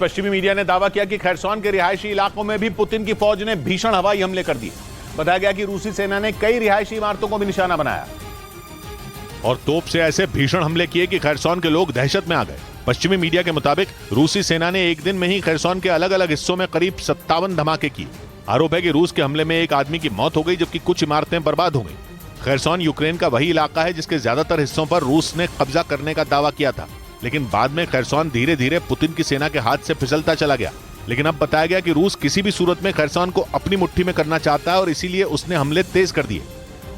पश्चिमी मीडिया ने दावा किया कि खैरसॉन के रिहायशी इलाकों में भी पुतिन की फौज ने भीषण हवाई हमले कर दिए। बताया गया कि रूसी सेना ने कई रिहायशी इमारतों को भी निशाना बनाया और तोप से ऐसे भीषण हमले किए कि खैरसॉन के लोग दहशत में आ गए। पश्चिमी मीडिया के मुताबिक रूसी सेना ने एक दिन में ही खैरसॉन के अलग अलग हिस्सों में करीब 57 धमाके किए। आरोप है कि रूस के हमले में एक आदमी की मौत हो गई जबकि कुछ इमारतें बर्बाद हो गई। खैरसॉन यूक्रेन का वही इलाका है जिसके ज्यादातर हिस्सों पर रूस ने कब्जा करने का दावा किया था, लेकिन बाद में खैरसॉन धीरे धीरे पुतिन की सेना के हाथ से फिसलता चला गया। लेकिन अब बताया गया कि रूस किसी भी सूरत में खैरसॉन को अपनी मुट्ठी में करना चाहता है और इसीलिए उसने हमले तेज कर दिए।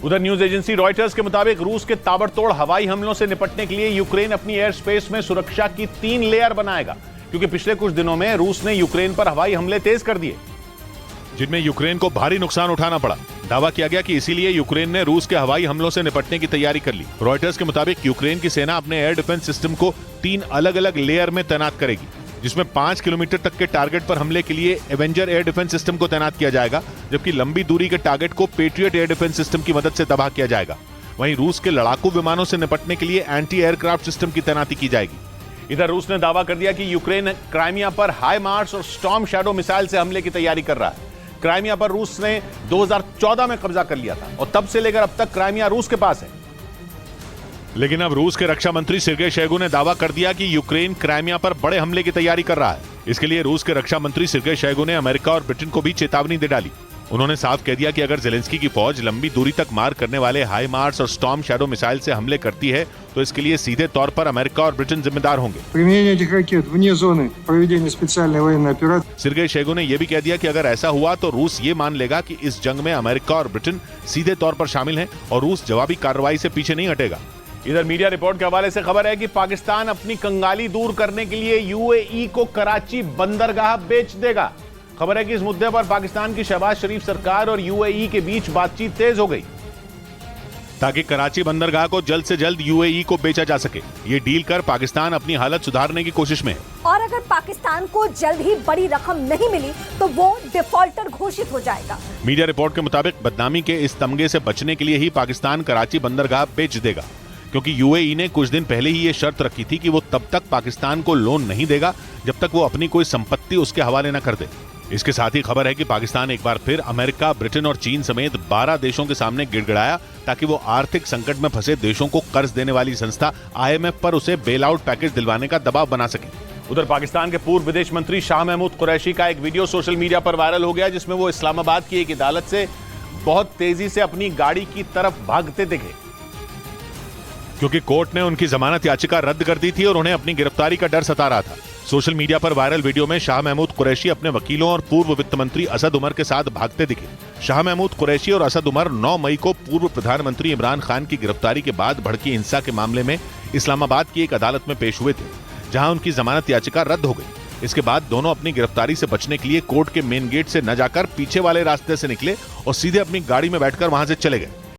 उधर न्यूज एजेंसी रॉयटर्स के मुताबिक रूस के ताबड़तोड़ हवाई हमलों से निपटने के लिए यूक्रेन अपनी एयर स्पेस में सुरक्षा की 3 लेयर बनाएगा, क्योंकि पिछले कुछ दिनों में रूस ने यूक्रेन पर हवाई हमले तेज कर दिए जिनमें यूक्रेन को भारी नुकसान उठाना पड़ा। दावा किया गया कि इसीलिए यूक्रेन ने रूस के हवाई हमलों से निपटने की तैयारी कर ली। रॉयटर्स के मुताबिक यूक्रेन की सेना अपने एयर डिफेंस सिस्टम को 3 अलग अलग लेयर में तैनात करेगी, जिसमें 5 किलोमीटर तक के टारगेट पर हमले के लिए एवेंजर एयर डिफेंस सिस्टम को तैनात किया जाएगा, जबकि लंबी दूरी के टारगेट को पेट्रियट एयर डिफेंस सिस्टम की मदद से तबाह किया जाएगा। वहीं रूस के लड़ाकू विमानों से निपटने के लिए एंटी एयरक्राफ्ट सिस्टम की तैनाती की जाएगी। इधर रूस ने दावा कर दिया कि यूक्रेन क्राइमिया पर हाई मार्स और स्टॉर्म शैडो मिसाइल से हमले की तैयारी कर रहा है। क्राइमिया पर रूस ने 2014 में कब्जा कर लिया था और तब से लेकर अब तक क्राइमिया रूस के पास है। लेकिन अब रूस के रक्षा मंत्री सर्गेई शोइगु ने दावा कर दिया कि यूक्रेन क्राइमिया पर बड़े हमले की तैयारी कर रहा है। इसके लिए रूस के रक्षा मंत्री सर्गेई शोइगु ने अमेरिका और ब्रिटेन को भी चेतावनी दे डाली। उन्होंने साफ कह दिया कि अगर जेलेंस्की की फौज लंबी दूरी तक मार करने वाले हाई मार्स और स्टॉर्म शैडो मिसाइल से हमले करती है तो इसके लिए सीधे तौर पर अमेरिका और ब्रिटेन जिम्मेदार होंगे। सर्गेई शोइगु ने यह भी कह दिया कि अगर ऐसा हुआ तो रूस ये मान लेगा कि इस जंग में अमेरिका और ब्रिटेन सीधे तौर पर शामिल हैं और रूस जवाबी कार्रवाई से पीछे नहीं हटेगा। इधर मीडिया रिपोर्ट के हवाले से खबर है कि पाकिस्तान अपनी कंगाली दूर करने के लिए यूएई को कराची बंदरगाह बेच देगा। खबर है कि इस मुद्दे पर पाकिस्तान की शहबाज शरीफ सरकार और यूएई के बीच बातचीत तेज हो गई ताकि कराची बंदरगाह को जल्द से जल्द यूएई को बेचा जा सके। ये डील कर पाकिस्तान अपनी हालत सुधारने की कोशिश में है और अगर पाकिस्तान को जल्द ही बड़ी रकम नहीं मिली तो वो डिफॉल्टर घोषित हो जाएगा। मीडिया रिपोर्ट के मुताबिक बदनामी के इस तमगे से बचने के लिए ही पाकिस्तान कराची बंदरगाह बेच देगा, क्योंकि यूएई ने कुछ दिन पहले ही ये शर्त रखी थी कि वो तब तक पाकिस्तान को लोन नहीं देगा जब तक वो अपनी कोई संपत्ति उसके हवाले न कर दे। इसके साथ ही खबर है कि पाकिस्तान एक बार फिर अमेरिका, ब्रिटेन और चीन समेत 12 देशों के सामने गिड़गिड़ाया ताकि वो आर्थिक संकट में फंसे देशों को कर्ज देने वाली संस्था IMF पर उसे बेल आउट पैकेज दिलवाने का दबाव बना सके। उधर पाकिस्तान के पूर्व विदेश मंत्री शाह महमूद कुरैशी का एक वीडियो सोशल मीडिया पर वायरल हो गया, जिसमें वो इस्लामाबाद की एक अदालत से बहुत तेजी से अपनी गाड़ी की तरफ भागते दिखे, क्योंकि कोर्ट ने उनकी जमानत याचिका रद्द कर दी थी और उन्हें अपनी गिरफ्तारी का डर सता रहा था। सोशल मीडिया पर वायरल वीडियो में शाह महमूद कुरैशी अपने वकीलों और पूर्व वित्त मंत्री असद उमर के साथ भागते दिखे। शाह महमूद कुरैशी और असद उमर 9 मई को पूर्व प्रधानमंत्री इमरान खान की गिरफ्तारी के बाद भड़की हिंसा के मामले में इस्लामाबाद की एक अदालत में पेश हुए थे, जहां उनकी जमानत याचिका रद्द हो गई। इसके बाद दोनों अपनी गिरफ्तारी से बचने के लिए कोर्ट के मेन गेट से न जाकर पीछे वाले रास्ते से निकले और सीधे अपनी गाड़ी में बैठकर वहां से चले गए।